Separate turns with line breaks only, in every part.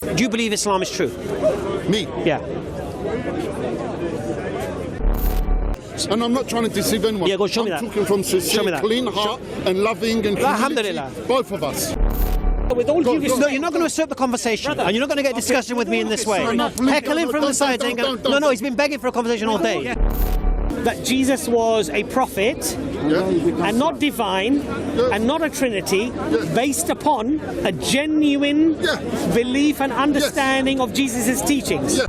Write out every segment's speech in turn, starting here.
Do you believe Islam is true?
Me?
Yeah.
And I'm not trying to deceive anyone.
Yeah, go show me that.
I'm talking from sincere, clean heart and loving and humility. Both of us.
With all due respect, no, you're not going to usurp the conversation, and you're not going to get discussion with me in this way. Heckle him from the side. No, he's been begging for a conversation all day.
That Jesus was a prophet and not divine and not a trinity, based upon a genuine belief and understanding of Jesus' teachings.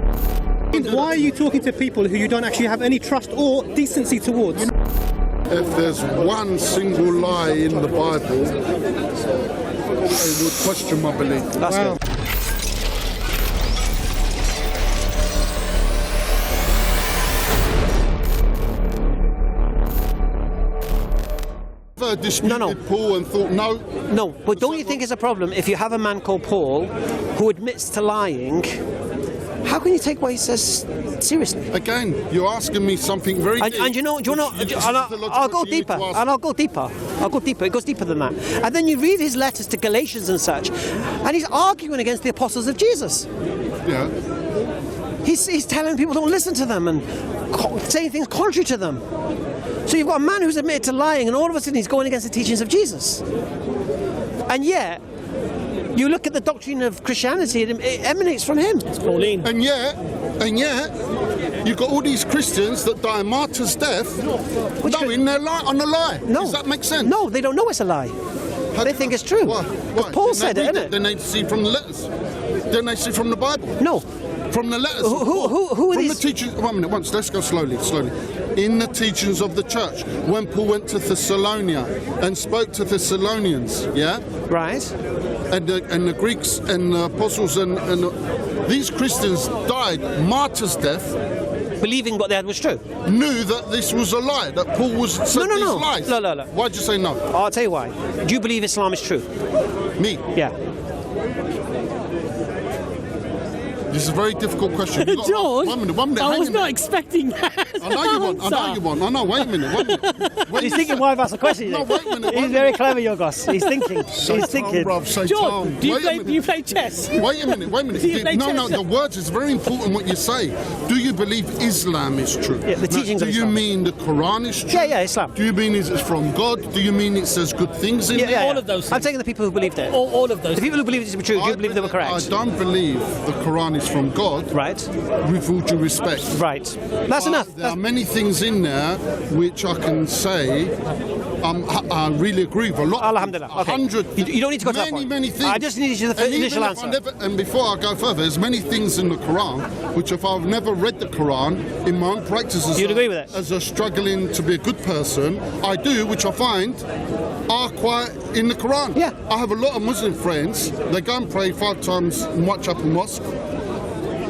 Why are you talking to people who you don't actually have any trust or decency towards?
If there's one single lie in the Bible, I would question my belief.
That's good.
No. Paul and thought
no, but don't you think it's a problem if you have a man called Paul who admits to lying? How can you take what he says seriously?
Again, you're asking me something very deep.
And you know, I'll go deeper. I'll go deeper. It goes deeper than that. And then you read his letters to Galatians and such, and he's arguing against the apostles of Jesus.
Yeah.
He's telling people don't listen to them and saying things contrary to them. So you've got a man who's admitted to lying, and all of a sudden he's going against the teachings of Jesus. And yet, you look at the doctrine of Christianity, it emanates from him.
It's Pauline.
And yet, you've got all these Christians that die a martyr's death, knowing they're on a lie.
No.
Does that make sense?
No, they don't know it's a lie. They think it's true.
Why?
Paul said it, innit?
Then they see from the letters. Then they see from the Bible.
No.
From the letters.
Who are
from
these?
The teachings. 1 minute, let's go slowly. In the teachings of the church, when Paul went to Thessalonica and spoke to Thessalonians, yeah?
Right.
And the Greeks and the apostles and these Christians died martyr's death.
Believing what they had was true.
Knew that this was a lie, that Paul was said these lies.
No.
Why'd you say no?
I'll tell you why. Do you believe Islam is true?
Me?
Yeah.
This is a very difficult question.
George,
1 minute.
I was not expecting that.
I know you want. Wait a minute.
He's thinking why I've asked the question.
No, wait a minute.
He's very clever, Yorgos. He's thinking. He's thinking.
George, do you play chess?
Wait a minute. No, the words is very important what you say. Do you believe Islam is true?
Yeah, the teachings of Islam.
Do you mean the Quran is true?
Yeah, Islam.
Do you mean it's from God? Do you mean it says good things in it?
All of those things.
I'm taking the people who believed it.
All of those.
The people who believed it to be true, do you believe they were correct?
I don't believe the Quran is from God.
Right.
With all due respect.
Right. That's enough.
There are many things in there which I can say I really agree with a lot.
Alhamdulillah. Okay.
100.
You don't need to go to that point.
Many things.
I just need the initial answer.
And before I go further, there's many things in the Quran which, if I've never read the Quran in my own practice
You'd agree with it?
as a struggling to be a good person, I do, which I find are quite in the Quran.
Yeah.
I have a lot of Muslim friends. They go and pray 5 times in Whitechapel Mosque.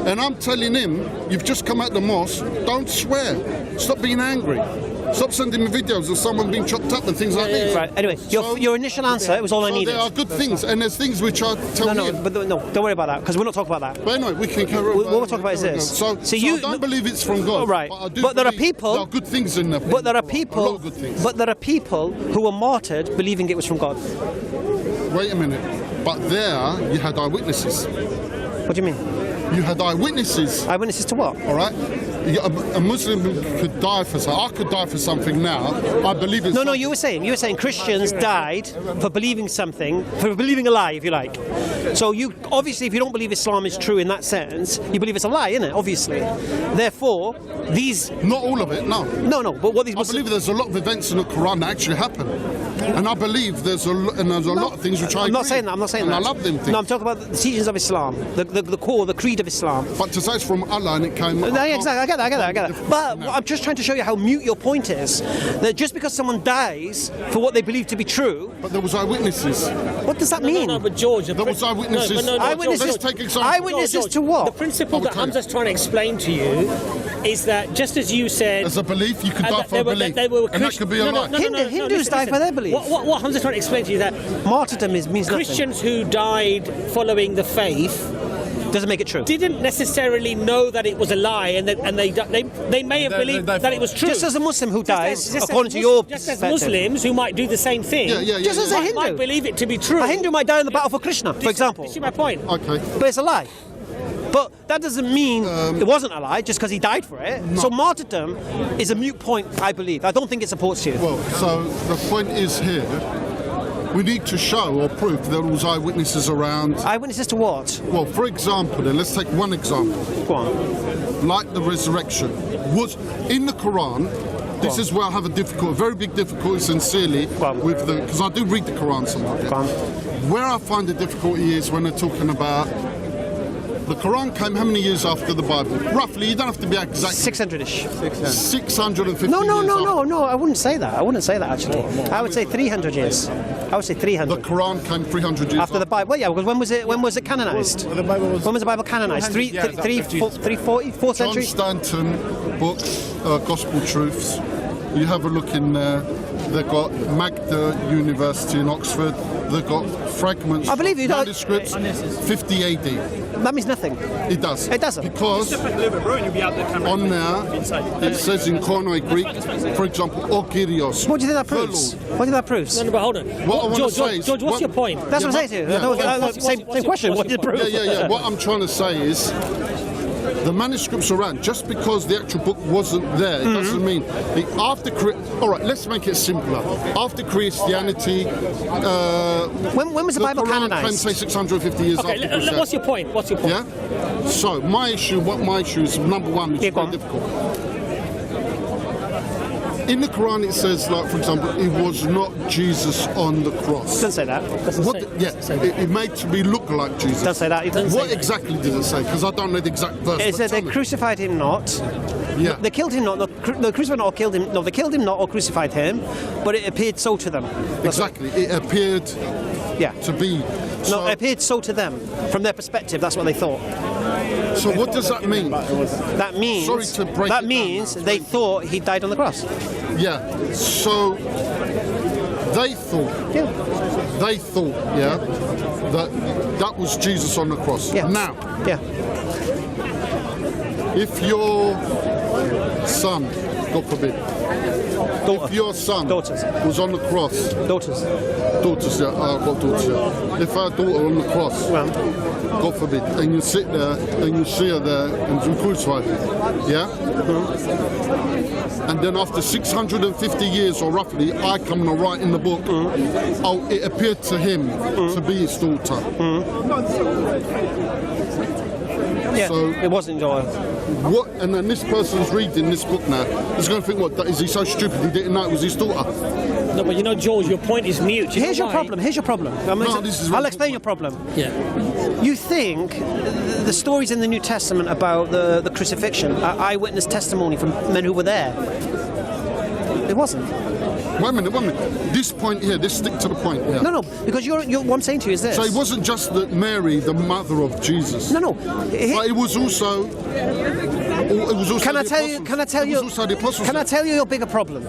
And I'm telling him, you've just come out the mosque, don't swear. Stop being angry. Stop sending me videos of someone being chopped up and things like this.
Right, anyway, your initial answer, it was all I needed.
There are good things, and there's things which I tell you.
No, don't worry about that, because we're not talking about that.
But anyway, we can carry on.
What we're talking about is this.
So you don't believe it's from God.
Right,
but
there are people...
There are good things in there.
But there are people...
A lot of good things.
But there are people who were martyred believing it was from God.
Wait a minute. But there, you had eyewitnesses.
What do you mean?
You had eyewitnesses.
Eyewitnesses to what?
All right. A Muslim could die for something. I could die for something now. I believe it's...
No, you were saying Christians died for believing something, for believing a lie, if you like. So you, obviously, if you don't believe Islam is true in that sense, you believe it's a lie, isn't it? Obviously. Therefore, these...
Not all of it, no.
No, but what these Muslims...
I believe there's a lot of events in the Quran that actually happen. And I believe there's a lot of things which I agree.
I'm not saying that.
I love them things.
No, I'm talking about the teachings of Islam, the core, the creed of Islam.
But to say it's from Allah and it came...
No, exactly, I get that. But I'm just trying to show you how mute your point is. That just because someone dies for what they believe to be true...
But there was eyewitnesses.
What does that mean?
No, but George...
There was eyewitnesses.
Eyewitnesses,
take example.
eyewitnesses to what?
The principle that Hamza's trying to explain to you is that just as you said...
As a belief, you could die for a belief. And that could be a lie.
Hindus die for their belief.
What Hamza's trying to explain to you is that...
Martyrdom means nothing.
Christians who died following the faith
Doesn't make it true.
didn't necessarily know that it was a lie, and they may have believed that it was true.
Just as a Muslim who dies,
Just
according
as
to your
just as
perspective.
Muslims who might do the same thing,
Just as a
might
Hindu.
believe it to be true.
A Hindu might die in the battle for Krishna, for example.
You see my point?
Okay.
But it's a lie. But that doesn't mean it wasn't a lie just because he died for it. So martyrdom is a moot point, I believe. I don't think it supports you.
Well, so the point is here, we need to show or prove there was eyewitnesses around.
Eyewitnesses to what?
Well, for example, then let's take one example.
Go on.
Like the resurrection was in the Quran. This is where I have a very big difficulty, sincerely, with the, because I do read the Quran sometimes. Where I find the difficulty is when they're talking about the Quran came how many years after the Bible? Roughly, you don't have to be exact.
600-ish.
650
No,
years after.
no, I wouldn't say that. I wouldn't say that, actually. I would say 300 years. I would say 300.
The Quran came 300 years
After the Bible. Well, yeah, because when was it canonized?
The Bible was.
When was the Bible canonized? 340, 4th
John
century?
Stanton book, Gospel Truths. You have a look in there. They've got Magda University in Oxford. They've got fragments
I believe you
of
don't-
manuscripts, 50 AD.
That means nothing.
It does.
It doesn't.
Because on there, it says in Koine Greek, for example, Orkyrios.
What do you think that
the
proves?
Lord.
What do you think that proves?
No, but hold on.
What I wanna
George,
say is-
George, what's your point?
That's what I'm saying to you.
Yeah.
Same question. What did it prove?
Yeah. What I'm trying to say is, the manuscripts around, just because the actual book wasn't there, it doesn't mean after. All right, let's make it simpler. After Christianity,
When was the Bible
Quran claims
canonized?
say 650 years
Okay,
after Christianity.
what's your point? What's your point?
Yeah. So my issue is number one, which
Yeah,
is
go
very
on.
difficult. In the Quran, it says, like, for example, it was not Jesus on the cross.
Doesn't say that.
It made to be look like Jesus.
Doesn't say that. It doesn't
What
say
exactly did it say? Because I don't know the exact verse.
It
but
said they
tell me.
crucified him not.
Yeah.
They killed him not. They crucified not or killed him. No, they killed him not or crucified him, but it appeared so to them.
Exactly. It appeared
Yeah.
to be.
No,
So,
it appeared so to them. From their perspective, that's what they thought.
so what does that mean?
That means.
Sorry to break
that
it down
means
now.
they thought he died on the cross.
Yeah. So they thought.
Yeah.
They thought. Yeah. That was Jesus on the cross.
Yeah.
Now,
Yeah.
if your son, God forbid,
Daughter.
if your son
Daughters.
was on the cross,
Daughters.
yeah, I've got daughters, yeah. If our daughter on the cross,
Well,
God forbid, and you sit there and you see her there and you crucify her, yeah? And then after 650 years or roughly, I come and write in the book, oh, it appeared to him to be his daughter.
yeah.
So-
it wasn't Joel.
What? And then this person's reading this book now, is going to think, what, is he so stupid he didn't know it was his daughter?
No, but you know, George, your point is mute. You
Here's
know
your
why?
problem. Here's your problem.
this is
I'll
very
explain your problem.
Yeah.
You think the stories in the New Testament about the crucifixion are eyewitness testimony from men who were there. It wasn't.
Wait a minute. This point here, stick to the point here.
No, because you're what I'm saying to you is this.
So it wasn't just that Mary, the mother of Jesus.
No.
But it was also.
Can I tell you?
It was also the apostles.
Can I tell you your bigger problem?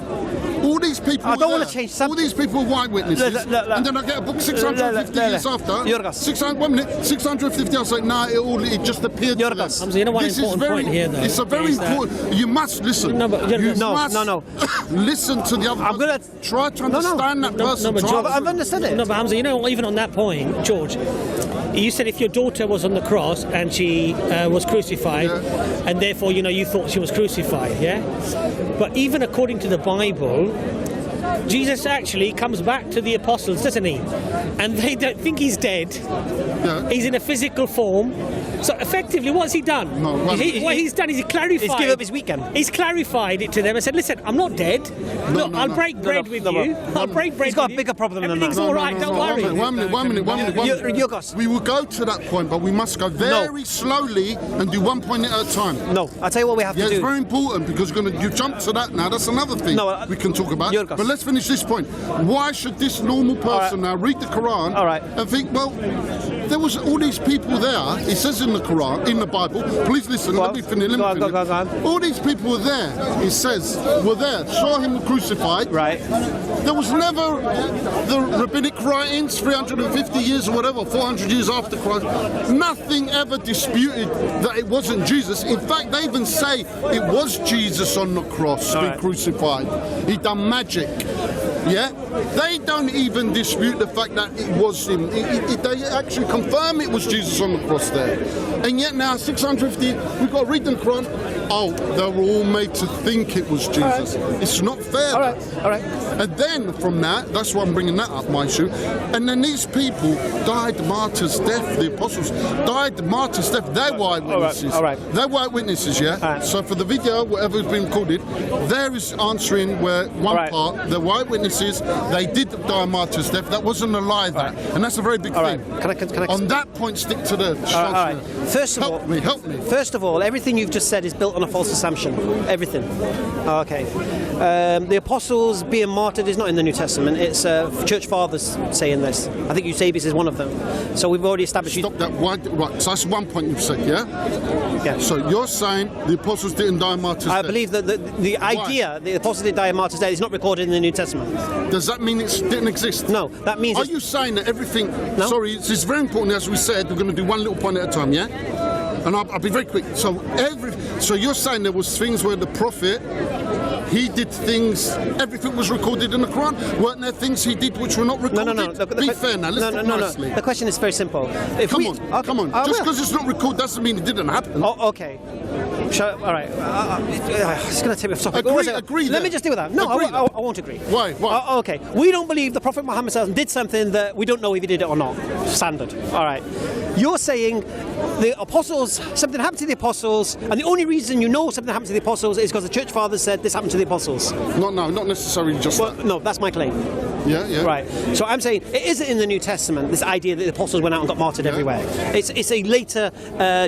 All these people.
I don't
were
want to
there.
change subject.
All these people were white witnesses,
Look.
and then I get a book 650 years after.
Yorgos.
650. I say, nah, it just appeared. to them.
Yorgos.
Hamza, you know one
This is
important
very.
point here, though,
It's a very
is that-
important. You must listen.
No, but
you
No,
must
no.
listen to the other.
I'm gonna-
try to understand that person.
but
Try
George,
to-
I've understood it.
No, but Hamza, you know, even on that point, George, you said if your daughter was on the cross and she was crucified, and therefore, you know, you thought she was crucified, yeah? But even according to the Bible, Jesus actually comes back to the apostles, doesn't he? And they don't think he's dead.
Yeah.
He's in a physical form. So effectively, what's he done?
No, well-
What he's done is he clarified.
He's given up his weekend.
He's clarified it to them and said, "Listen, I'm not dead. Look,
no,
I'll
no.
break bread with
no,
you. I'll break bread.
He's got
with
a
you.
bigger problem than that.
Everything's
No,
all right. Don't worry."
One minute.
Yorgos.
We will go to that point, but we must go very slowly and do one point at a time.
No, I'll tell you what we have
Yeah,
to
it's
do.
very important because you jump to that now. That's another thing
No,
we can talk about.
Yorgos.
But let's finish finish this point. Why should this normal person now read the Quran and think, well, there was all these people there. It says in the Quran, in the Bible. Please listen. Let me finish. All these people were there. It says were there. Saw him crucified.
Right.
There was never the rabbinic writings, 350 years or whatever, 400 years after Christ. Nothing ever disputed that it wasn't Jesus. In fact, they even say it was Jesus on the cross being crucified. He done magic. Yeah, they don't even dispute the fact that it was him. They actually confirm it was Jesus on the cross there. And yet now, 650, we've got to read the Quran. Oh, they were all made to think it was Jesus. It's not fair.
All right.
And then from that, that's why I'm bringing that up, my issue. And then these people died martyrs' death. The apostles died martyrs' death. They're white witnesses.
All right.
They're white witnesses, yeah? So for the video, whatever's been recorded, there is answering where one part, the white witnesses, they did die martyrs' death. That wasn't a lie, that. And that's a very big thing.
Can I
on that point, stick to the...
All right. First of all...
Help me.
First of all, everything you've just said is built on a false assumption. Everything. Okay. The apostles being martyred is not in the New Testament. It's church fathers saying this. I think Eusebius is one of them. So we've already established...
Stop that. Right. So that's one point you've said, yeah?
Yeah.
So you're saying the apostles didn't die martyrs' death?
I believe that the idea the apostles didn't die martyrs' death is not recorded in the New Testament.
Does that mean it didn't exist?
No. That means...
Are you saying that everything...
No.
Sorry, it's very important, as we said, we're going to do one little point at a time, yeah? And I'll be very quick. So you're saying there was things where the prophet, he did things, everything was recorded in the Quran? Weren't there things he did which were not recorded?
No.
Be fair now, let's talk nicely.
The question is very simple.
Come on. Just because it's not recorded doesn't mean it didn't happen.
Oh, okay. All right. It's going to take me off topic.
Agree.
Let me just deal with that. No, I won't agree.
Why?
Okay. We don't believe the Prophet Muhammad did something that we don't know if he did it or not. Standard. All right. You're saying the apostles, something happened to the apostles, and the only reason you know something happened to the apostles is because the church fathers said this happened to the apostles.
No, not necessarily just that.
No, that's my claim.
Yeah.
Right. So I'm saying it isn't in the New Testament, this idea that the apostles went out and got martyred everywhere. It's a later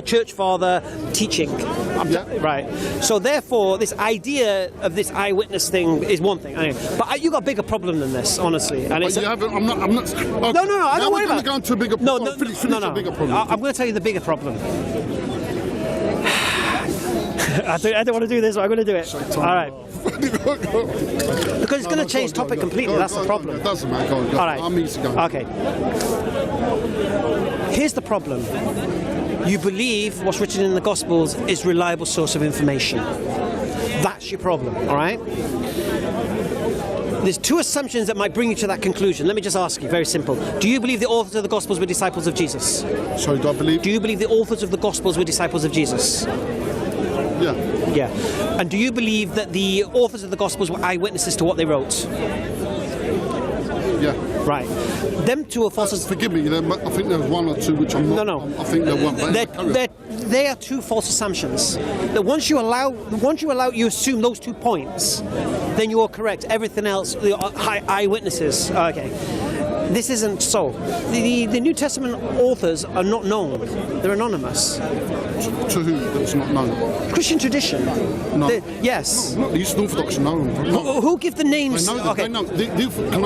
church father teaching. Right. So therefore, this idea of this eyewitness thing is one thing. But you got a bigger problem than this, honestly. And it's
I'm not. Okay.
No. I don't worry about it.
Go into a bigger problem. Finish a bigger problem.
I'm going to tell you the bigger problem. I don't want to do this, but I'm going to do it. All right. Because it's going to change topic completely. That's the problem.
It doesn't matter. Go on.
All right.
I'm easy going.
Okay. Here's the problem. You believe what's written in the Gospels is a reliable source of information. That's your problem. All right. There's two assumptions that might bring you to that conclusion. Let me just ask you, very simple. Do you believe the authors of the Gospels were disciples of Jesus?
Sorry, do I believe?
Do you believe the authors of the Gospels were disciples of Jesus? Yeah. And do you believe that the authors of the Gospels were eyewitnesses to what they wrote?
Yeah.
Right. Them two are false.
Forgive me. I think there was one or two which I'm not.
No.
I think there weren't.
They are two false assumptions. That once you assume those 2 points, then you are correct. Everything else, eyewitnesses. Okay. This isn't so. The New Testament authors are not known. They're anonymous.
To who that's not known?
Christian tradition.
No.
Yes.
No, the Eastern Orthodox know.
Who give the names?
They know.
Okay.
They know.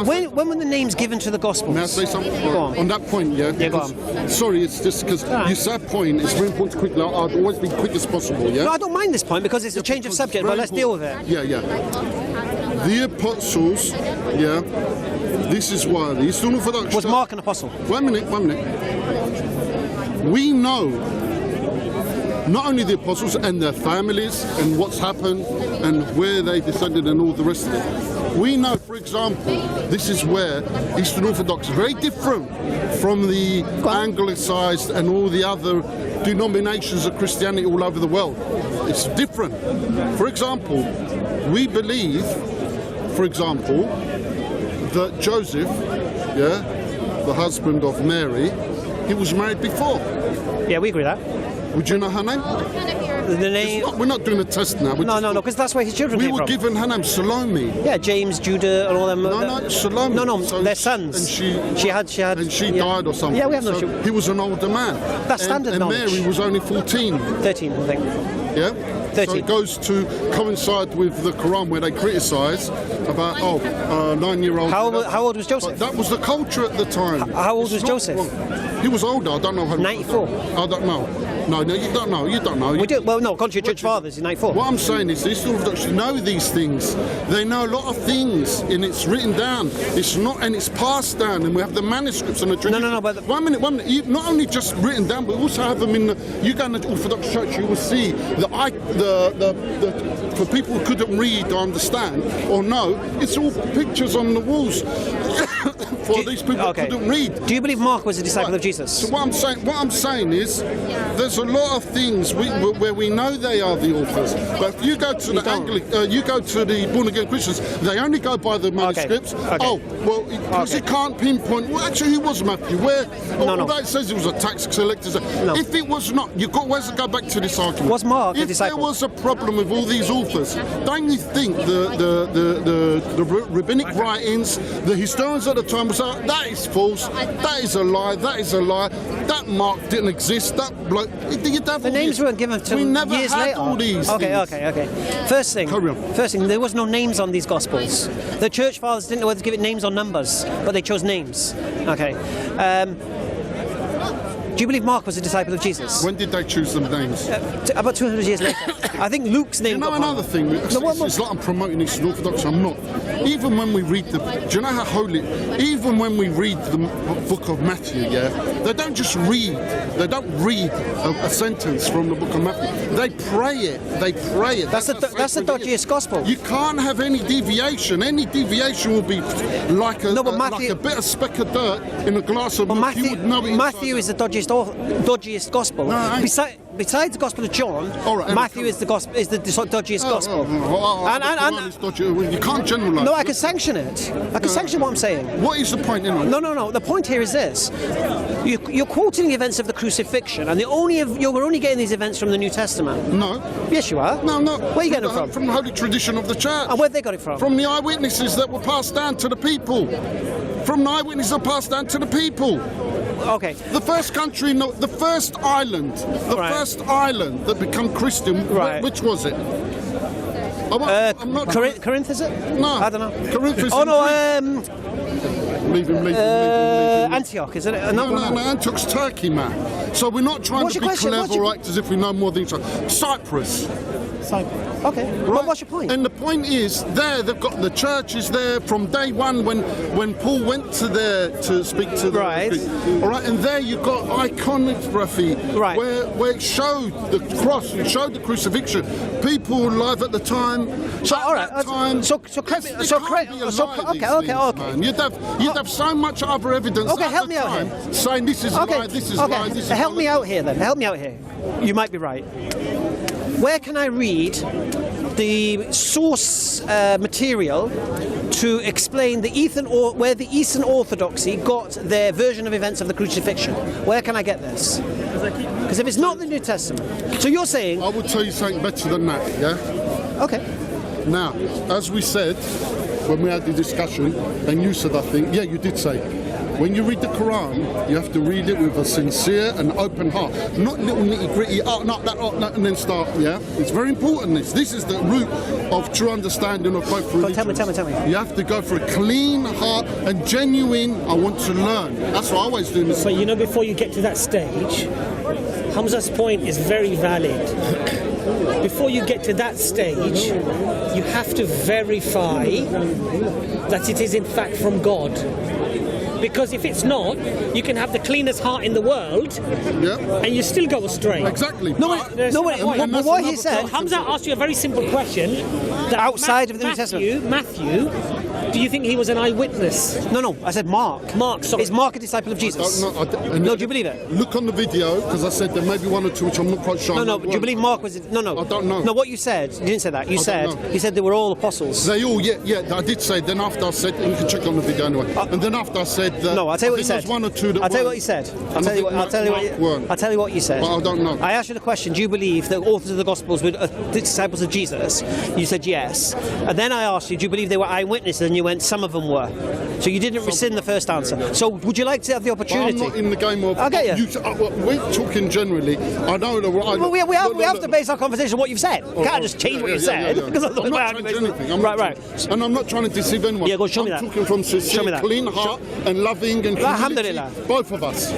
When were the names given to the Gospels?
May I say something?
Go on.
On that point, yeah?
Go on.
Sorry, it's just because you said that point. It's very important to quickly. I'll always be quick as possible, yeah?
No, I don't mind this point because it's a change of subject, but let's deal with it.
Yeah. The apostles, yeah? This is why the Eastern Orthodox...
Was Mark an apostle?
1 minute. We know not only the apostles and their families and what's happened and where they descended and all the rest of it. We know, for example, this is where Eastern Orthodox is very different from the Anglicized and all the other denominations of Christianity all over the world. It's different. For example, we believe, that Joseph, the husband of Mary, he was married before.
Yeah, we agree with that.
Would you know her name?
The name...
We're not doing a test now.
No, because that's where his children came from.
We were given her name, Salome.
Yeah, James, Judah, and all them.
No, Salome.
No,
so
their sons.
And she
had.
And she died or something.
Yeah, we have no.
He was an older man.
That's standard knowledge.
And Mary was only 14.
13, I think.
Yeah?
13.
So it goes to coincide with the Quran where they criticise about, 9-year-old.
How old was Joseph?
But that was the culture at the time.
How old was
not
Joseph?
wrong. He was older, I don't know how
94.
I don't know. No, you don't know. You don't know.
Well, no, contrary to church fathers, he's 94.
What I'm saying is, these Orthodox know these things. They know a lot of things, and it's written down. It's not, and it's passed down, and we have the manuscripts and the tradition.
No. But
one minute. Not only just written down, but we also have them in the. You go in the Orthodox Church, you will see the for people who couldn't read or understand or know, it's all pictures on the walls. For these people who couldn't read.
Do you believe Mark was a disciple of Jesus?
So what I'm saying is, there's a lot of things where we know they are the authors. But if you go to you go to the born again Christians, they only go by the manuscripts.
Okay.
Oh, well, because you can't pinpoint. Well, actually, he was Matthew. Where? Although it says he was a tax collector.
No.
If it was not, you've got ways to go back to this argument.
Was Mark a disciple?
If there was a problem with all these authors, don't you think the rabbinic writings, the historians at the time was like, that is false, that is a lie, that Mark didn't exist, that bloke.
The names weren't given until
we never
years
had
later.
all these
Okay.
things.
First thing,
Carry on.
there was no names on these Gospels. The church fathers didn't know whether to give it names or numbers, but they chose names. Okay. Do you believe Mark was a disciple of Jesus?
When did they choose them names?
About 200 years later. I think Luke's name.
You know another thing? It's like I'm promoting Eastern Orthodox. I'm not. Even when we read do you know how holy? Even when we read the book of Matthew, yeah, they don't just read. They don't read a sentence from the book of Matthew. They pray it. They pray it.
That's the dodgiest gospel.
You can't have any deviation. Any deviation will be like a bit of speck of dirt in a glass of milk.
Matthew is the dodgiest gospel.
No,
Besides the Gospel of John,
right,
Matthew is the dodgiest gospel.
You can't generalise.
No, I can sanction it. I can sanction what I'm saying.
What is the point?
No. The point here is this: you're quoting the events of the crucifixion, and you're only getting these events from the New Testament.
No.
Yes, you are.
No.
Where are you getting them from?
From the holy tradition of the church.
And where they got it from?
From the eyewitnesses that were passed down to the people. From the eyewitnesses that were passed down to the people.
Okay.
The first country, the first island that became Christian, which was it? I'm not
Corinth, is it?
No.
I don't know.
Corinth is Leave him.
Antioch, is it?
No, Antioch's Turkey, man. So we're not trying to be clever or act as if we know more than each other. Cyprus.
Okay. Right? Well, what's your point?
And the point is, they've got the churches there from day one when Paul went to there to speak to the all right, and there you've got iconography where it showed the cross, it showed the crucifixion. People alive at the time.
So all right. Okay.
You'd have so much other evidence.
Okay, help me out here.
Saying this is lie, this is lie, this is lie.
Help me out here then. Help me out here. You might be right. Where can I read the source material to explain where the Eastern Orthodoxy got their version of events of the crucifixion? Where can I get this? Because if it's not the New Testament, so you're saying...
I would tell you something better than that, yeah?
Okay.
Now, as we said, when we had the discussion, and you said, I think, yeah, you did say, when you read the Quran, you have to read it with a sincere and open heart. Not little nitty-gritty, and then start, yeah? It's very important, this. This is the root of true understanding of both religions.
Tell me.
You have to go for a clean heart and genuine, I want to learn. That's what I always do.
But before you get to that stage, Hamza's point is very valid. Before you get to that stage, you have to verify that it is in fact from God. Because if it's not, you can have the cleanest heart in the world, and you still go astray.
Exactly.
But what he said...
Hamza asked you a very simple question. That
outside of the New Testament.
Matthew, do you think he was an eyewitness?
No, I said Mark.
Mark, sorry.
Is Mark a disciple of Jesus?
No,
do you believe it?
Look on the video, because I said there may be one or two which I'm not quite sure.
No, do you believe Mark was... No.
I don't know.
No, what you said, you didn't say that. You said they were all apostles.
They all, I did say, then after I said, and you can check on the video anyway, and then after I said that...
No, I'll tell you what you said.
One or two that
I'll tell you what you said. I'll tell you what you said.
Well, I don't know.
I asked you the question, do you believe the authors of the Gospels were disciples of Jesus? You said yes. And then I asked you, do you believe they were eyewitnesses? And you went, some of them were. So you didn't rescind the first answer. So would you like to have the opportunity?
I'm not in the game of.
I get you.
We're talking generally. I know the.
Well, we have to base our conversation on what you've said. You can't just change what you said. Because
I'm not changing anything. Right. And I'm not trying to deceive anyone.
Yeah, go show me that.
I'm talking from sincere, clean heart and loving and humility. Both of us.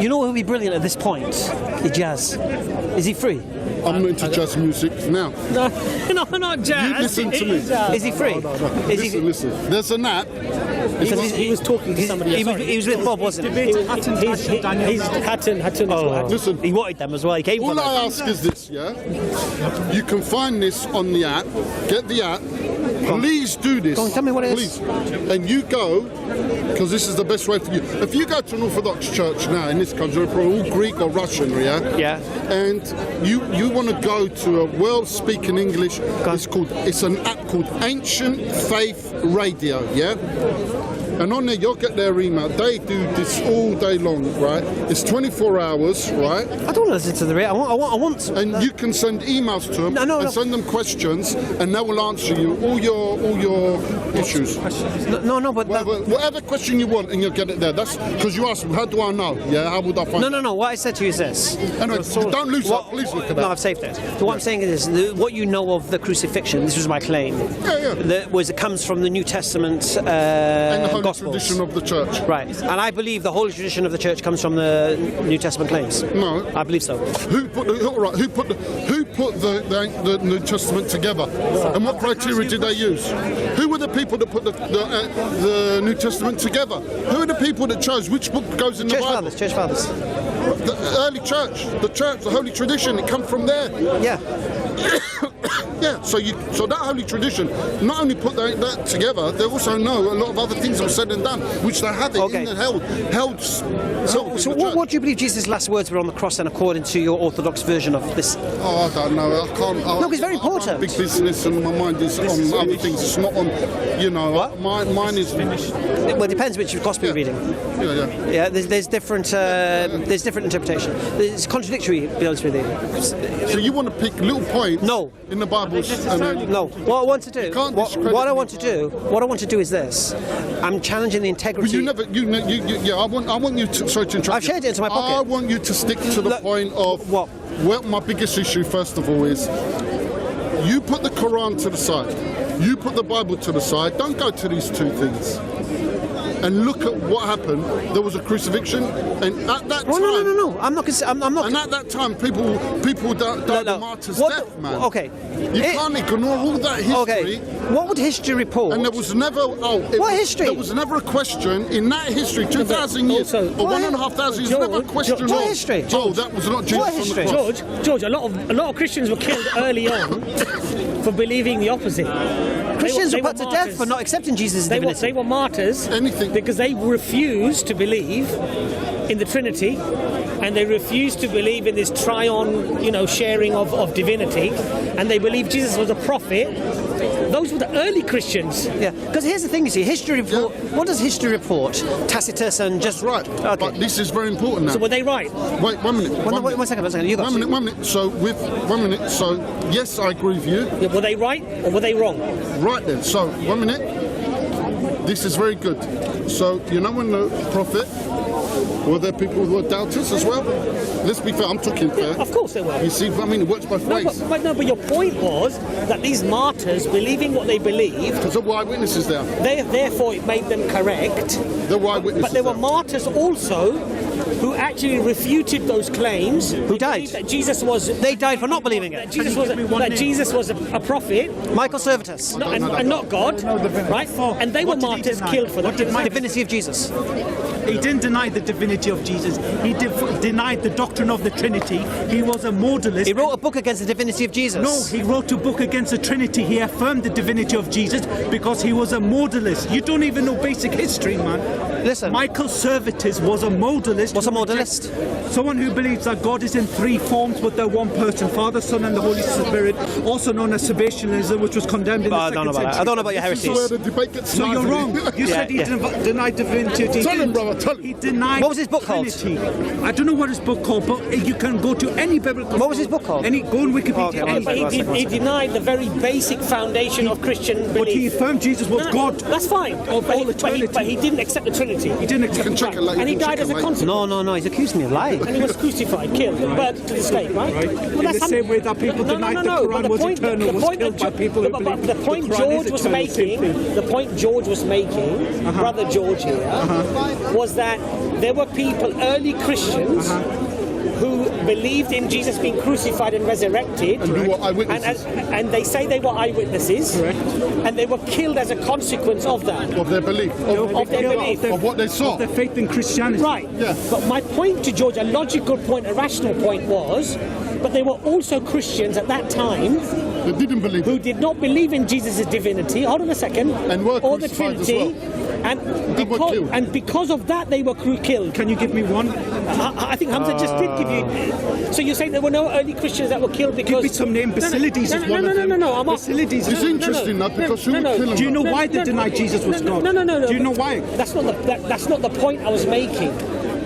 You know who would be brilliant at this point? Ijaz. Is he free?
I'm not into jazz music now.
No, not jazz.
You listen to me.
Is he free?
Listen. There's an app.
He was talking to somebody else.
He was with Bob, wasn't he?
He's Hatton.
Listen.
He wanted them as well. He came
All
for
I ask is this, yeah? You can find this on the app. Get the app. Please do this.
Go on, tell me what it is.
Please. And you go, because this is the best way for you. If you go to an Orthodox church now in this country, probably all Greek or Russian, yeah?
Yeah.
And you want to go to a world-speaking English, it's an app called Ancient Faith Radio, yeah? And on there, you'll get their email. They do this all day long, right? It's 24 hours, right?
I don't want to listen to the radio. I want.
And you can send emails to them and send them questions, and they will answer you all your issues.
But
whatever question you want, and you'll get it there. That's because you asked me, how do I know? Yeah, how would I find?
No. What I said to you is this.
Anyway, don't lose that. Please look at that.
No, I've saved it. So what I'm saying is what you know of the crucifixion. This was my claim.
Yeah.
It comes from the New Testament.
And the Holy
Gospels.
Tradition of the church.
Right. And I believe the Holy Tradition of the church comes from the New Testament claims.
No.
I believe so.
Who put the New Testament together? And what criteria did they use? Who were the people that put the New Testament together? Who are the people that chose which book goes in the Bible?
Church fathers.
The early church, the Holy Tradition, it comes from there.
Yeah.
Yeah, so that holy tradition not only put that together, they also know a lot of other things that were said and done, which they had it in and held.
So what do you believe Jesus' last words were on the cross, and according to your Orthodox version of this?
Oh, I don't know. I can't.
No, it's very important.
Big business, and my mind is on other things. It's not on,
What?
Mine is finished.
Well, it depends which gospel you're reading. Yeah. There's different interpretation. It's contradictory, to be honest with you.
So you want to pick little points?
No.
In the Bible.
No. What I want to do. What I want to do is this. I'm challenging the integrity.
But I want you to. Sorry to interrupt.
I've shared it into my pocket.
I want you to stick to the point of
what?
Well, my biggest issue, first of all, is you put the Quran to the side. You put the Bible to the side. Don't go to these two things. And look at what happened. There was a crucifixion, and at that time.
No. I'm not.
And at that time, people died the martyr's death, man.
Okay.
You can't ignore all that history.
Okay. What would history report?
And there was never.
History?
There was never a question in that history. 2,000 years or 1,500 years. Never a question.
What history?
Oh, that was not Jesus.
What history?
George, a lot of Christians were killed early on for believing the opposite.
Christians were put to death for not accepting Jesus' divinity.
They were martyrs because they refused to believe in the Trinity, and they refused to believe in this triune, sharing of divinity, and they believed Jesus was a prophet. Those were the early Christians.
Yeah, because here's the thing, you see, history report. Yeah. What does history report? Tacitus and just.
That's right. Okay. But this is very important now.
So were they right?
Wait, 1 minute.
One second. You got
1 minute. So with 1 minute. So yes, I agree with you.
Yeah, were they right or were they wrong?
Right then. So 1 minute. This is very good. So when the prophet. Were there people who were doubters as well? Let's be fair, I'm talking fair.
Of course there were.
You see, it works both ways.
But your point was that these martyrs, believing what they believed...
Because there were eyewitnesses there.
Therefore, it made them correct.
There were eyewitnesses.
But there were martyrs also who actually refuted those claims.
Who died?
That Jesus was...
They died for not believing it.
That Jesus was a prophet.
Michael Servetus.
And not God, right? And they were martyrs killed for the
divinity of Jesus.
He didn't deny the divinity of Jesus. He denied the doctrine of the Trinity. He was a modalist.
He wrote a book against the divinity of Jesus.
No, he wrote a book against the Trinity. He affirmed the divinity of Jesus because he was a modalist. You don't even know basic history, man.
Listen.
Michael Servetus was a modalist.
What's a modalist?
Someone who believes that God is in three forms, but they're one person, Father, Son, and the Holy Spirit, also known as Sabbationism, which was condemned in the
I don't know
second
about that.
century.
I don't know about your
This is
heresies.
where the debate gets
So you're wrong. You said he
yeah.
denied divinity.
Tell him, brother, tell him.
He denied.
What was his book called?
Trinity. I don't know what his book called, but you can go to any biblical.
What was his book called?
Go on Wikipedia.
Okay,
any-
one second.
He denied the very basic foundation of Christian belief.
But he affirmed Jesus was God.
That's fine.
Of
but,
all
but he didn't accept the Trinity.
He didn't accept
can check it later.
And he
You can
died
check
as
it
a
later.
consequence.
No, he's accused me of lying.
And he was crucified, killed, burnt to the stake, right? Well,
In the same way that people denied the Quran
but
was eternal, was
point
killed
that-
by people who
but
believe
the
the
point
Quran
George
is
was
eternal,
making,
same thing.
the point George was making, brother George here, was that there were people, early Christians, who believed in Jesus being crucified and resurrected,
And who were eyewitnesses.
and they say they were eyewitnesses, and they were killed as a consequence of that.
Of their belief.
Of their belief.
Of what they saw.
Their faith in Christianity.
Right.
Yeah.
But my point to George, a logical point, a rational point was, but they were also Christians at that time
They didn't believe
who
it.
did not believe in Jesus' divinity. Hold on a second.
And were
or the
crucified as
Trinity.
well.
And
were killed.
because of that, they were killed.
Can you give me one?
I think Hamza just did give you. So you're saying there were no early Christians that were killed because.
Give me some name. Basilides is one of them.
No.
Basilides.
It's interesting that because who would kill him?
Do you know why they denied Jesus was God?
No.
Do you know why?
That's not the point I was making.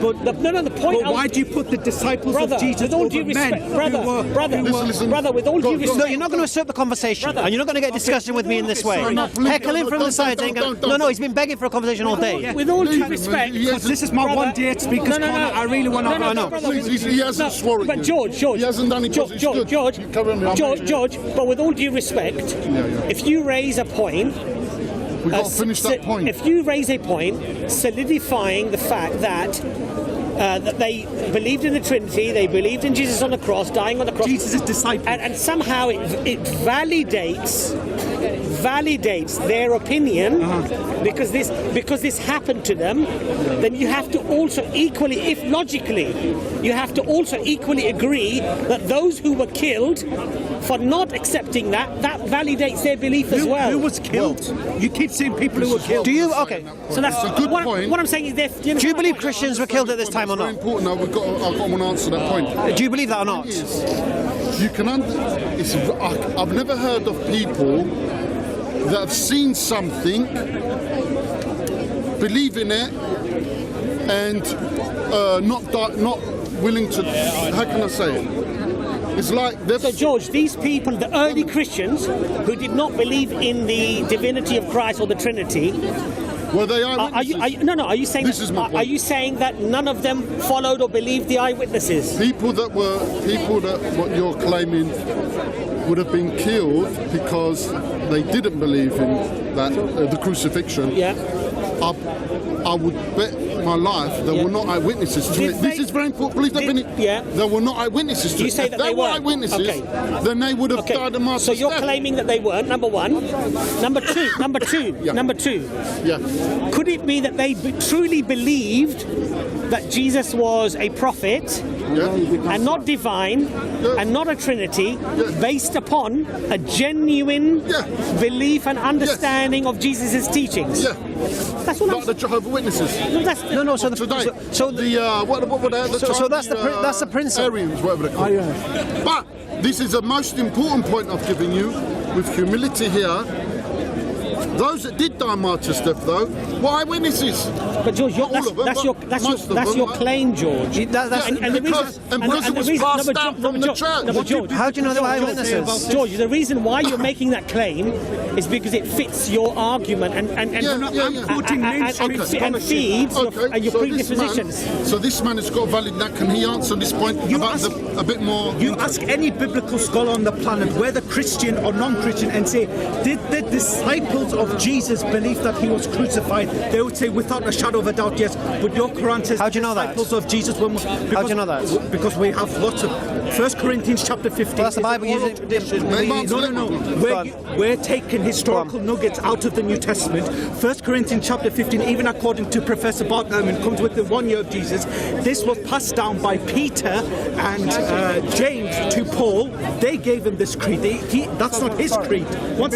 But the point.
But why do you put the disciples
Brother,
of Jesus
with all
over
due respect,
men?
brother, with all due respect.
No, you're not going to usurp the conversation,
Brother.
and you're not going to get a discussion with me in this way.
sorry, no, please,
Heckle him from the side.
don't.
No, he's been begging for a conversation all day.
With all due
Leave him,
respect,
he hasn't-
This is my
brother,
one day at Speaker's Corner. I really want to.
No,
know.
Please, he hasn't sworn at
But
you.
George,
He hasn't done it because it's good.
George,
You carry on, I'm
George. But with all due respect, if you raise a point,
We've got to finish that point.
if you raise a point solidifying the fact that they believed in the Trinity, they believed in Jesus on the cross, dying on the cross,
Jesus' disciple.
and somehow it validates their opinion because this happened to them, then you have to also equally, if logically, you have to also equally agree that those who were killed for not accepting that validates their belief as well.
Who was killed? You keep saying people who were killed.
Do you? Okay.
So that's
It's a good point.
What I'm saying is,
Do you believe Christians were killed at this time or
It's very
not?
important now. I've got to answer that point.
Do you believe that or not?
You can. I've never heard of people that have seen something, believe in it, and not willing to. How can I say it? It's like
So George, these people, the early Christians who did not believe in the divinity of Christ or the Trinity,
Well, they
are you saying
This is my point.
are you saying that none of them followed or believed the eyewitnesses?
people that what you're claiming would have been killed because they didn't believe in that the crucifixion.
Yeah.
I would bet my life there
Yeah.
were not eyewitnesses to
Did
it. This
they-
is very important. Please don't
did-
be.
yeah.
There were not eyewitnesses to
You
it.
say
If
that
there
they
were
weren't.
eyewitnesses,
Okay.
then they would have died a martyr's
So you're
death.
claiming that they weren't, number one. Number two.
Yeah.
Number two.
Yeah.
Could it be that they truly believed that Jesus was a prophet
Yeah.
and not divine and not a trinity, based upon a genuine belief and understanding of Jesus' teachings?
Yeah.
That's what I'm
Like the Jehovah's Witnesses.
No. So
Today,
the
what were they?
So that's the principle.
Arians, whatever they're called. But this is the most important point I've given you, with humility here. Those that did die martyr's death, though, were eyewitnesses.
But George,
Not all of them,
that's
but
your
most of them.
claim, George.
Because it was passed down from the church.
George,
How do you know they were eyewitnesses?
George, the reason why you're making that claim is because it fits your argument and feeds your predispositions.
So this man has got valid. Now, can he answer this point a bit more?
You ask any biblical scholar on the planet, whether Christian or non-Christian, and say, did the disciples of Jesus believe that he was crucified? They would say, without a shadow of a doubt, yes. But your Quran says,
How do you know that?
disciples of Jesus were.
How do you know that?
Because we have lots of. 1 Corinthians chapter 15.
Well, that's the Bible.
We're taking historical nuggets out of the New Testament. 1 Corinthians chapter 15, even according to Professor Bartman, comes with the 1 year of Jesus. This was passed down by Peter and James to Paul. They gave him this creed. That's not his creed. One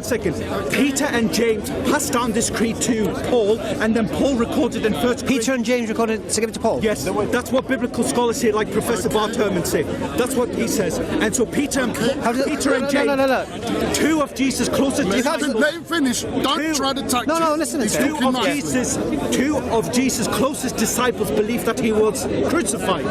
second. Peter and James passed down this creed to Paul, and then Paul recorded in First.
Peter and James recorded to give it to Paul.
Yes, that's what biblical scholars say, like Professor Bart Herman say. That's what he says. And so Peter and James, two of Jesus' closest disciples.
Let him finish. Don't try to touch
listen to
Two of Jesus' closest disciples believed that he was crucified.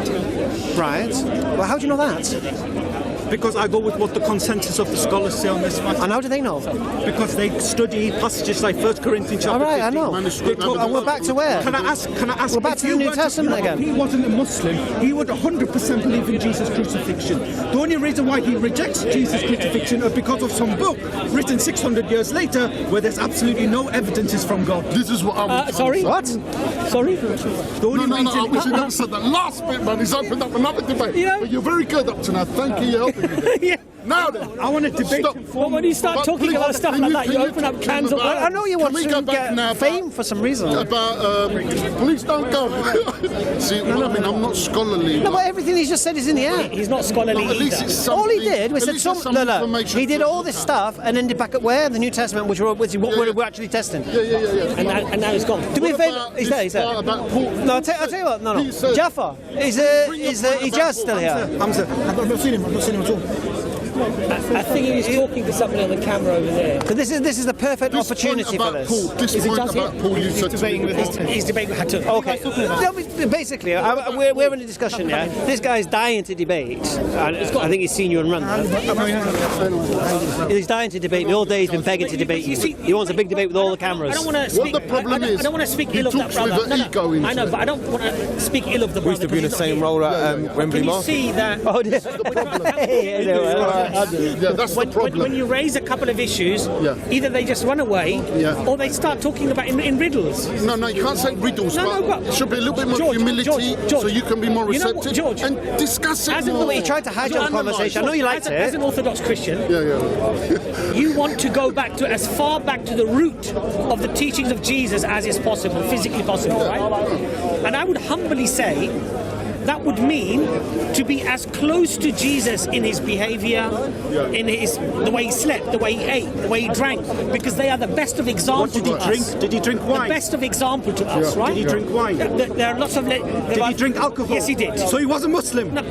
Right. Well, how do you know that?
Because I go with what the consensus of the scholars say on this matter.
And how do they know?
Because they study passages like 1 Corinthians chapter 15.
All right, I know. And we're back to where?
Can I ask?
We're back to the New Testament again.
If he wasn't a Muslim, he would 100% believe in Jesus' crucifixion. The only reason why he rejects Jesus' crucifixion is because of some book written 600 years later where there's absolutely no evidences from God.
This is what I'm
sorry?
What?
Sorry?
No, I wish you never said that last bit, man. He's opened up another debate.
Yeah.
But you're very good up to now. Thank you, you're helping me there.
Yeah.
Now then,
I want to debate.
Well, when you start talking about stuff like that, you open up cans of...
I know you want to get fame for some reason.
Please don't go. See, I mean, I'm not scholarly.
No, but everything he's just said is in the air.
He's not scholarly
At least
either.
it's something.
All he did was said
information.
he did all this stuff and ended back at where? The New Testament, which we're actually testing.
Yeah.
And now he's gone.
Do me a favour. He's there. No, I'll tell you what. No. Jaffa, is Ijaz still here?
Hamzة, I've not seen him at all.
I think he was talking to somebody on the camera over there.
But this is the perfect opportunity for this.
This point about Paul, you said
He's debating with Hatun.
Okay. Basically, we're in a discussion here. This guy's dying to debate. And I think he's seen you and run. He's dying to debate. The whole day he's been begging to debate you. He wants a big debate with all the cameras.
I don't want to speak.
What the problem is,
I don't want to speak
he
ill of that
talks with
brother.
an ego into
I know,
it.
but I don't want to speak ill of the brother.
We used to be in the same role at Wembley
Can you
Market.
see that?
Oh,
Yeah, that's the problem.
When you raise a couple of issues, either they just run away, or they start talking about in riddles.
No, you can't say riddles, but it should be a little bit more
George,
humility
George,
so you can be more
you know
receptive
what, George?
and discuss it more.
He tried to hijack the conversation. I know you liked
As
it.
an Orthodox Christian, you want to go back to as far back to the root of the teachings of Jesus as is possible, physically possible, right? And I would humbly say that would mean to be as close to Jesus in his behavior, in the way he slept, the way he ate, the way he drank, because they are the best of example to us.
Did he drink wine?
The best of example to us, right?
Did he drink wine?
There are lots of...
Did he drink alcohol?
Yes, he did.
So he was a Muslim?
No.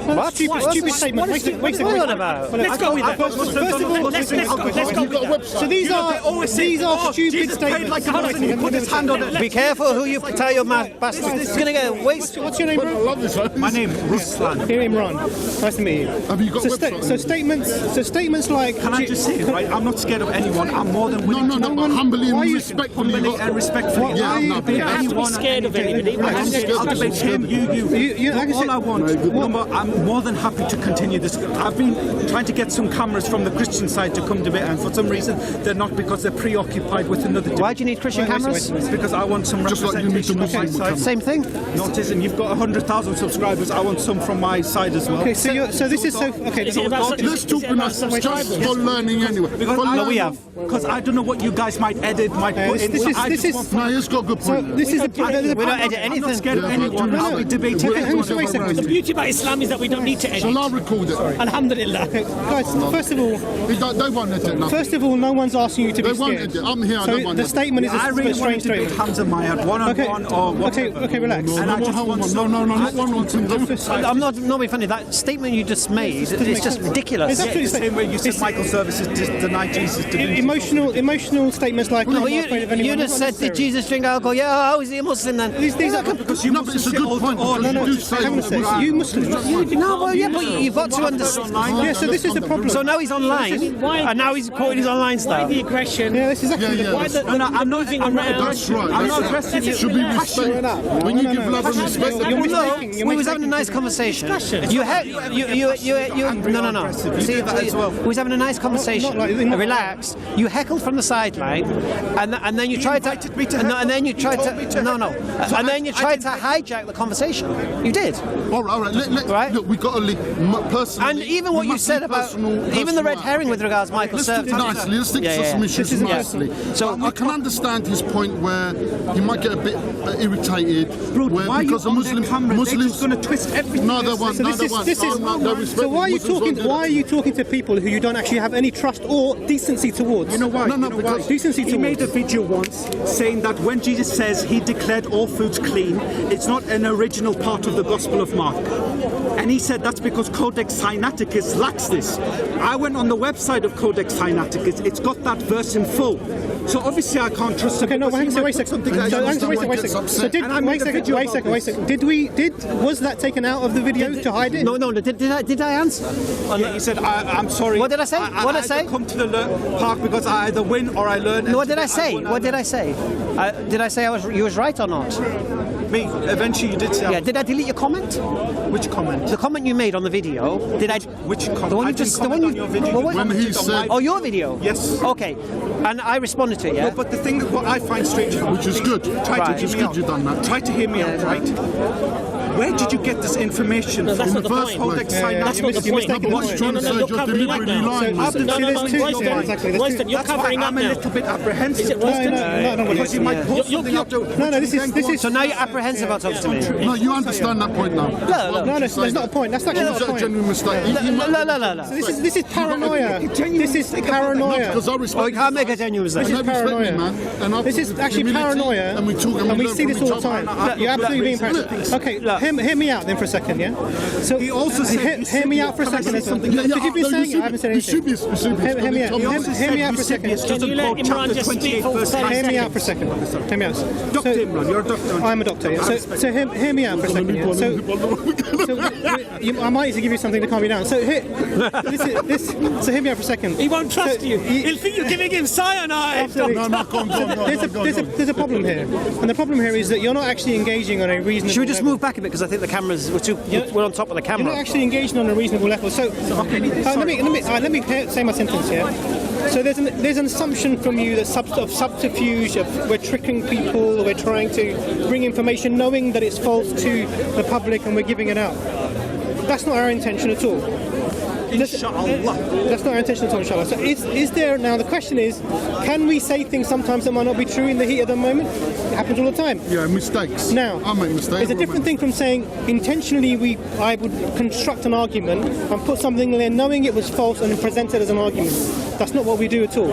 What?
Stupid statement.
What are you on about?
Let's go with that.
First of all,
Let's go with that.
So these are stupid statements.
Like a Muslim, he put his hand on it.
Be careful who you tell your bastard. It's going to get wasted.
What's your name, bro?
I love this, man.
My name Ruslan.
Here, Imran. Nice to meet you.
Have you got
So statements like...
Can I just say, right? I'm not scared of anyone. I'm more than willing to...
No, but humbly and respectfully.
Humbly and respectfully.
Yeah, I'm not.
You don't have to be scared of anybody.
I'll debate him, you. All I want. I'm more than happy to continue this. I've been trying to get some cameras from the Christian side to come debate, and for some reason they're not, because they're preoccupied with another debate.
Why do you need Christian cameras?
Because I want some
Just like you need
representation
the
of my
Muslim
side.
cameras.
Same thing.
No, it isn't. You've got 100,000 subscribers. I want some from my side as well.
Okay, so this is so... Okay,
Is it about
Let's talk about just for learning anyway.
we have.
Because I don't know what you guys might edit, might put in.
No, he's got a good point.
So this is
We don't edit
I'm not
anything.
scared of anyone. I'll be debating.
The beauty about Islam is that we don't need to
Shall I
edit.
record it?
Alhamdulillah.
Guys, first of all,
They won't edit nothing.
First of all, no one's asking you to be
They won't
scared.
edit. I'm here, I
So
don't want
the
it.
statement is
I
a
really want
strange
to debate
statement.
Hamza Mayad one-on-one or whatever.
Okay, relax.
And I just want
No, not one-on-one.
I'm not being funny. That statement you just made is just ridiculous.
It's absolutely
the same way you said Michael Services denied Jesus divinity.
Emotional statements like...
No,
I'm
but
not afraid of anyone.
you just said, did Jesus drink alcohol? Yeah, how is he a Muslim then?
These are...
Because you
No, but it's a good point. You do say
You Muslims.
No, but you've got to understand.
Yeah, so this is the problem.
So now he's online, and now he's quoting his online
Why
stuff.
the aggression?
Yeah, this is exactly the
Why the
I'm not
moving
I'm not
around?
That's right.
I'm not
That's
aggressive.
it. Should be respect. When you give love and respect,
We was having a nice conversation. No. See, we was having a nice conversation. Relax. You heckled from the sideline, and then you tried to hijack the conversation. You did.
All right.
Right?
we got to personally.
And even what you said about even the red herring with regards to Michael Serve.
Nicely, let's stick to some issues nicely. So I can understand his point where he might get a bit irritated.
Why
because
are you
Muslims
going to twist everything?
No, they won't.
So why are you talking to people who you don't actually have any trust or decency towards?
You know why?
Because
decency
he
towards.
made a video once saying that when Jesus says he declared all foods clean, it's not an original part of the Gospel of Mark. And he said that's because Codex Sinaiticus lacks this. I went on the website of Codex Sinaiticus, it's got that verse in full. So obviously I can't trust him.
Okay, no, wait a second. So was that taken out of the video to hide it?
No. Did I answer?
Yeah, he said, I'm sorry.
What did I say? What did I say?
I come to the park because I either win or I learn.
No, what did I say? What did I say? Did I say you was right or not?
Me, eventually you did say.
Yeah, did I delete your comment?
Which comment?
The comment you made on the video. Did I?
Which comment?
The one
I
you
didn't
just.
comment on your video.
When he said.
Oh, your video?
Yes.
Okay. And I responded to it, yeah?
No, but the thing that what I find strange,
Which is good.
Try to hear me
you've done that.
Try to hear me out, right? Where did you get this information from?
That's not
the
the
first
point.
place.
That's not the point.
What you're trying to say, you're deliberately lying.
Royston, you're covering up
I'm a
now.
little bit apprehensive.
Is it Royston?
No,
Because you might post something after.
this is.
So now you're apprehensive about talking to me?
No, you understand that point now.
No, there's not a point. That's actually not
Was
a
that a
point.
genuine mistake?
No.
This is paranoia. This is paranoia.
Because I respect
Oh, you can't make a genuine mistake.
This is paranoia.
man.
This is actually paranoia,
and we talk
and we
learn
see this
from
all the
each
time.
other.
You're absolutely being paranoid. Okay, hear me out then for a second, yeah? So
He also said
hear me out for a second.
something.
Because you've been saying it, I haven't said anything. Hear me out. Hear me out for a second.
Can
you let Imran just speak for 30
Hear me out for a second. Hear me out.
Dr. Imran, you're a doctor.
I'm a doctor, yeah. So hear me out for a second, yeah. So I might need to give you something to calm you down. So hear me out for a second.
He won't trust you. He'll think you're giving him cyanide.
There's a problem here, and the problem here is that you're not actually engaging on a reasonable.
Should we just
level.
move back a bit because I think the cameras we're on top of the
You're
camera.
not actually engaging on a reasonable level. So let me say my sentence here. So there's an assumption from you that subterfuge of we're tricking people, we're trying to bring information knowing that it's false to the public and we're giving it out. That's not our intention at all.
Inshallah.
That's not our intention at all, inshallah. So is there now? The question is, can we say things sometimes that might not be true in the heat of the moment? It happens all the time.
Yeah, mistakes.
Now,
I make mistakes.
It's a different thing from saying intentionally I would construct an argument and put something in there knowing it was false and present it as an argument. That's not what we do at all.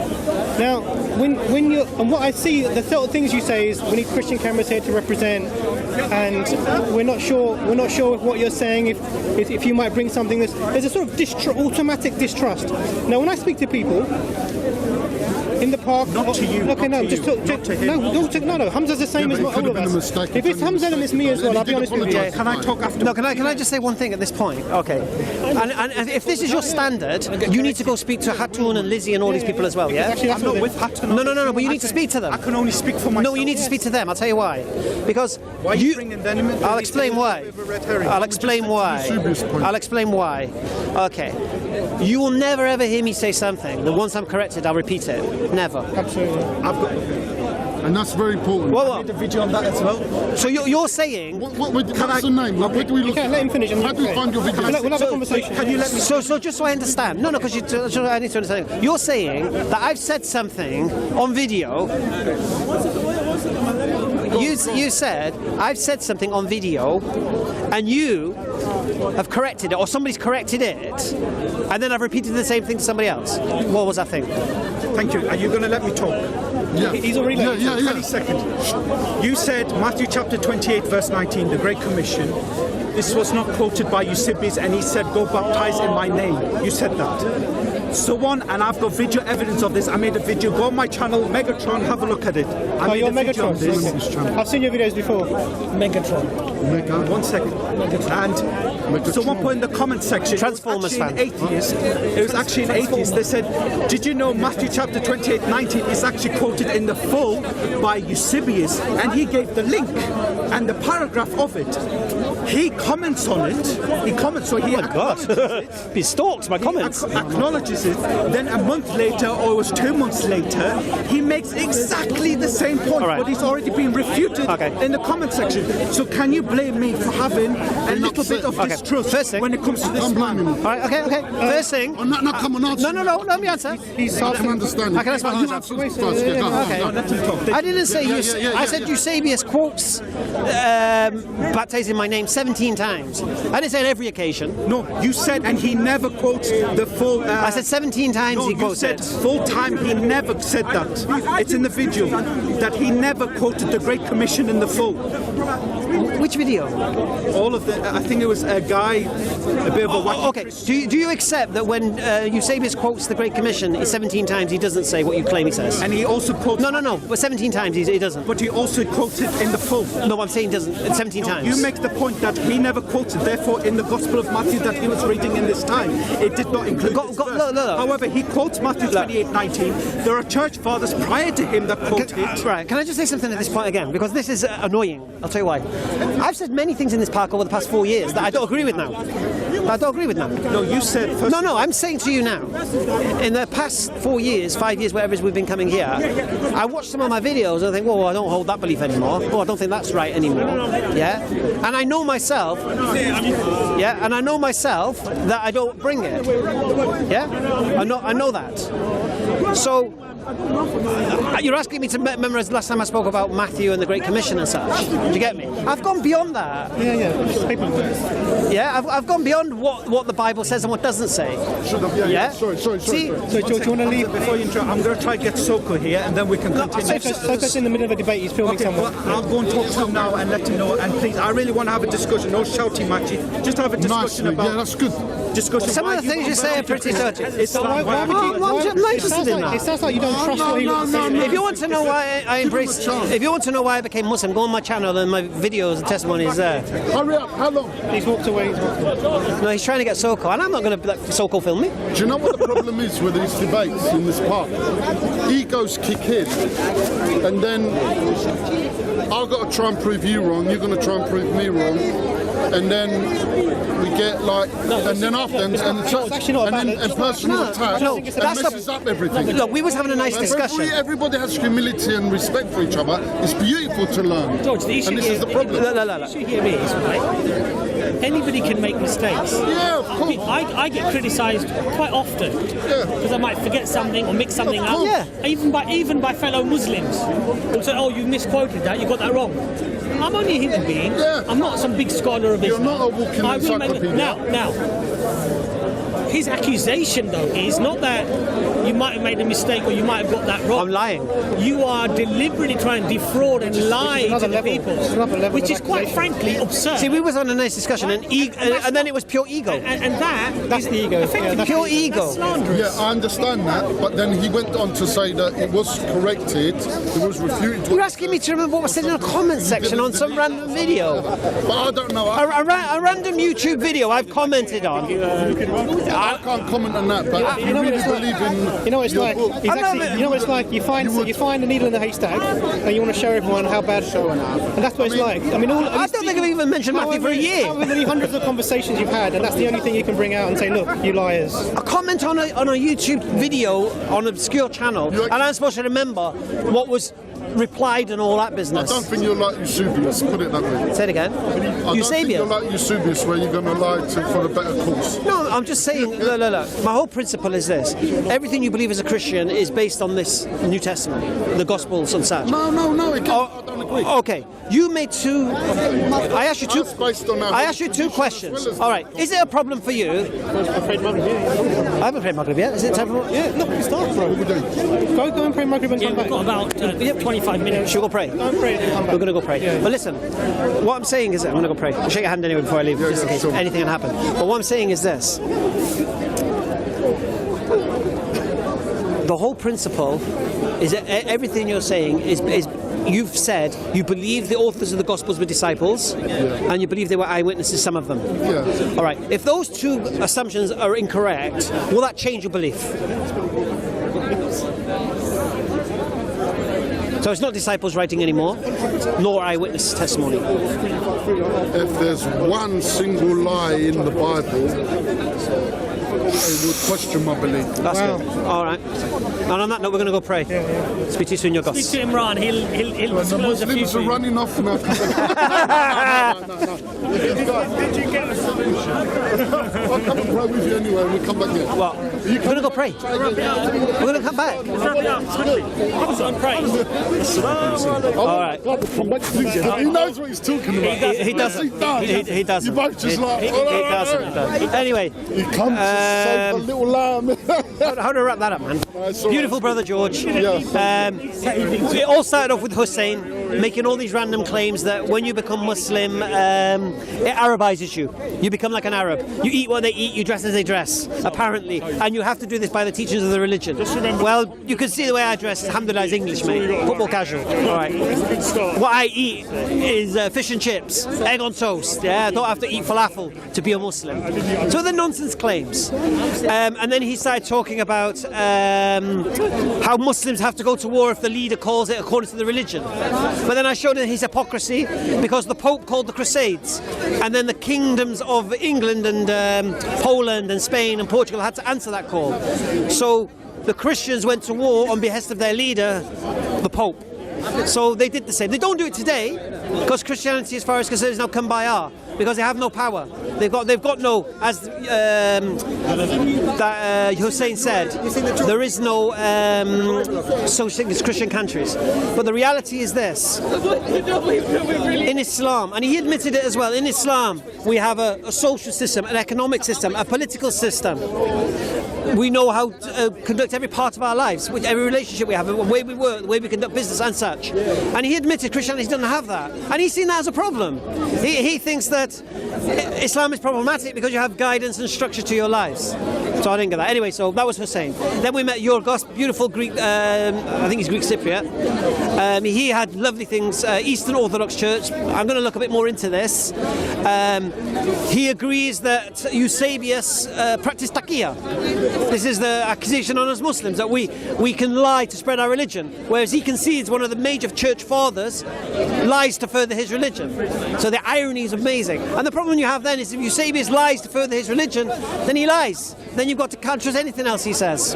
Now, when you and what I see, the sort of things you say is we need Christian cameras here to represent, and we're not sure if what you're saying if you might bring something. There's a sort of automatic distrust. Now, when I speak to people in the park,
Not to you.
Okay,
not
no,
to
just
you,
talk,
not to him.
No. Hamza's the same
Yeah,
as
but it
all
could
of
have been a
us.
mistake.
If it's Hamza, then it's me as well. I'll be honest with you.
Can I talk after?
No, can I just say one thing at this point? Okay. And if this is your standard, you need to go speak to Hatun and Lizzie and all these people as well, yeah?
Actually, that's
I'm not
what
with Hatton.
No, but you need to speak to them.
I can only speak for myself.
No, you need to speak to them. I'll tell you why. Because
Why are you bringing them in?
I'll explain why. I'll explain why.
Subi's point.
I'll explain why. Okay. You will never ever hear me say something that once I'm corrected, I'll repeat it. Never.
Absolutely.
And that's very important.
Well,
I made a video on that as well.
so you're saying...
What's the name? Like, where do we look?
Okay, let him finish.
How do we find your video?
We'll have a conversation.
Can you let me?
So just so I understand. No, because I need to understand. You're saying that I've said something on video. You said I've said something on video, and you have corrected it, or somebody's corrected it, and then I've repeated the same thing to somebody else. What was that thing?
Thank you. Are you going to let me talk?
Yeah.
He's already
Yeah, yeah, yeah.
20 seconds. You said Matthew chapter 28 verse 19, the Great Commission. This was not quoted by Eusebius, and he said, go baptize in my name. You said that. So on, and I've got video evidence of this. I made a video. Go on my channel, Megatron, have a look at it. I made
you're
a video on
Megatron.
this.
I've seen your videos before.
Megatron.
1 second. And someone put in the comment section,
Transformers fan.
it was actually an atheist. They said, did you know Matthew chapter 28, 19 is actually quoted in the full by Eusebius, and he gave the link. and the paragraph of it, he comments on it. He comments, so he
Be stalked by comments.
Acknowledges it. Then a month later, or it was 2 months later, he makes exactly the same point, but he's already been refuted in the comment section. So can you blame me for having a little bit of distrust when it comes to this man?
All right, okay. First thing.
Come on, answer.
No, let me answer.
I can understand.
I can answer. I didn't say I said Eusebius quotes baptized in my name 17 times. I didn't say on every occasion.
No, you said, and he never quotes the full.
I said 17 times he quotes it.
Full time, he never said that. It's in the video that he never quoted the Great Commission in the full.
Which video?
All of the. I think it was a guy, a bit of a wacky.
Okay. Do you accept that when Eusebius quotes the Great Commission 17 times, he doesn't say what you claim he says?
And he also quotes.
No. But 17 times he doesn't.
But he also quotes it in the full.
No, I'm saying he doesn't. 17 times.
You make the point that he never quoted. Therefore, in the Gospel of Matthew that he was reading in this time, it did not include.
No.
However, he quotes Matthew 28:19. There are church fathers prior to him that quote it.
Right. Can I just say something at this point again? Because this is annoying. I'll tell you why. I've said many things in this park over the past 4 years that I don't agree with now.
No, you said first.
No, I'm saying to you now, in the past 4 years, 5 years, whatever it is we've been coming here, I watch some of my videos and I think, I don't hold that belief anymore. I don't think that's right anymore. Yeah? And I know myself, that I don't bring it. Yeah? I know that. So, you're asking me to memorize the last time I spoke about Matthew and the Great Commission and such. Do you get me? I've gone beyond that. Yeah, I've gone beyond what the Bible says and what doesn't say. Yeah?
Sorry.
See,
So, George, do you want to leave?
Before you interrupt, I'm going to try to get Soko here, and then we can continue.
Soko's in the middle of a debate. He's filming someone.
Well, I'll go and talk to him now and let him know. And please, I really want to have a discussion. No shouting matchy. Just have a discussion about.
Yeah, that's good.
some of the things you say are pretty touchy. I'm not interested in that.
It sounds like you don't trust what he wants to say.
If you want to know why I embraced, if you want to know why I became Muslim, go on my channel and my videos and testimonies there.
Hurry up, how long?
He's walked away.
No, he's trying to get Soko, and I'm not going to let Soko film me.
Do you know what the problem is with these debates in this park? Egos kick in, and then I've got to try and prove you wrong, you're going to try and prove me wrong, and then we get like, and then after, and personal attack, and messes up everything.
Look, we was having a nice discussion.
Everybody has humility and respect for each other. It's beautiful to learn.
George, the issue
and this
here,
is the problem.
The issue here is, right, anybody can make mistakes.
Yeah, of course.
I get criticised quite often because I might forget something or mix something up.
Yeah.
Even by fellow Muslims who say, "Oh, you misquoted that. You got that wrong." I'm only a human being.
Yeah.
I'm not some big scholar of Islam.
You're not a walking encyclopedia.
Now, his accusation though is not that you might have made a mistake or you might have got that wrong.
I'm lying.
You are deliberately trying to defraud and lie to the people, which is quite frankly absurd.
See, we was on a nice discussion, and then it was pure ego.
And that's
the ego.
Effectively
Pure ego.
That's slanderous.
Yeah, I understand that, but then he went on to say that it was corrected, it was refuted.
You're asking me to remember what was said in a comment section on some random video.
But I don't know.
A random YouTube video I've commented on.
I can't comment on that, but if you really believe in
You know what it's
your
like?
book,
You know what it's like? You find a needle in the haystack, and you want to show everyone how bad it's going. And that's what it's like. I mean,
I don't think I've even mentioned Matthew for a year.
How many hundreds of conversations you've had, and that's the only thing you can bring out and say, look, you liars.
A comment on a YouTube video on an obscure channel, and I'm supposed to remember what was replied and all that
I
business.
don't think you're like Eusebius, put it that way.
Say it again.
I don't think you're like Eusebius where you're going to lie for a better cause.
No, I'm just saying, look. My whole principle is this. Everything you believe as a Christian is based on this New Testament, the Gospels and such.
No, I don't agree.
Okay, you made two... I asked you two...
That's based on our
I asked you two questions. All right, is it a problem for you?
I've prayed Maghrib,
I haven't prayed Maghrib yet. Is it time for...
Yeah, look, you start, bro. Go and pray Maghrib and
Yeah,
come
we've
back.
got about 25 minutes.
Should we go pray?
Go and pray and come back.
We're going to go pray.
Yeah.
But listen, what I'm saying is that I'm going to go pray. I'll shake your hand anyway before I leave, just in case anything can happen. But what I'm saying is this. The whole principle is that everything you're saying is you've said you believe the authors of the Gospels were disciples, and you believe they were eyewitnesses, some of them.
Yeah.
All right. If those two assumptions are incorrect, will that change your belief? So it's not disciples writing anymore, nor eyewitness testimony.
If there's one single lie in the Bible, it would question my belief.
That's good. All right. And on that note, we're going to go pray. Speak to you soon, your gods.
Speak to Imran. He'll
The
disclose a few
Muslims are
things.
running off now.
Did you get a solution?
I'll come and pray with you anyway and we'll come back here.
Well, we're going to go pray. We're going to come back.
Wrap it up quickly. Hamza on praise.
All
right.
Come back to this. He knows what he's talking about.
He doesn't.
Yes,
He doesn't.
You both just like...
He doesn't. Anyway,
He comes to save a little lamb.
how to wrap that up, man?
It's all
Beautiful
right.
brother George.
Yeah.
It all started off with Hussein making all these random claims that when you become Muslim, it Arabizes you. You become like an Arab. You eat what they eat, you dress as they dress, apparently. And you have to do this by the teachings of the religion. Well, you can see the way I dress. Alhamdulillah, is English, mate. Football casual. All right. What I eat is fish and chips, egg on toast. Yeah, I don't have to eat falafel to be a Muslim. So the nonsense claims. And then he started talking about how Muslims have to go to war if the leader calls it according to the religion. But then I showed him his hypocrisy because the Pope called the Crusades, and then the kingdoms of England and Poland and Spain and Portugal had to answer that call. So the Christians went to war on behest of their leader, the Pope. So they did the same. They don't do it today because Christianity, as far as concerned, is now kumbaya because they have no power. They've got no, as Hussein said, there is no such thing as Christian countries. But the reality is this: in Islam, and he admitted it as well, in Islam we have a social system, an economic system, a political system. We know how to conduct every part of our lives, with every relationship we have, the way we work, the way we conduct business and such. And he admitted Christianity doesn't have that. And he's seen that as a problem. He thinks that Islam is problematic because you have guidance and structure to your lives. So I didn't get that. Anyway, so that was Hussein. Then we met Yorgos, beautiful Greek, I think he's Greek Cypriot. He had lovely things, Eastern Orthodox Church. I'm going to look a bit more into this. He agrees that Eusebius practiced taqiyya. This is the accusation on us Muslims, that we can lie to spread our religion, whereas he concedes one of the major church fathers lies to further his religion. So the irony is amazing. And the problem you have then is if Eusebius lies to further his religion, then he lies. Then you've got to can't trust anything else he says.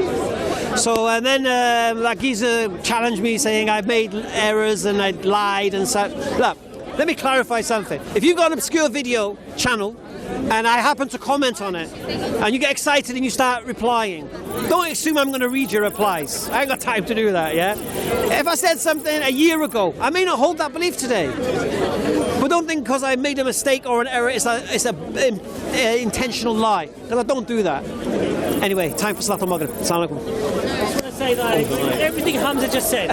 So, and then that geezer challenged me saying I've made errors and I lied and such. Look, let me clarify something. If you've got an obscure video channel and I happen to comment on it and you get excited and you start replying, don't assume I'm going to read your replies. I ain't got time to do that, yeah? If I said something a year ago, I may not hold that belief today. But don't think because I made a mistake or an error, it's a intentional lie. Because I don't do that. Anyway, time for Salatul Maghrib. Assalamu alaikum.
I just want to say that everything Hamza just said.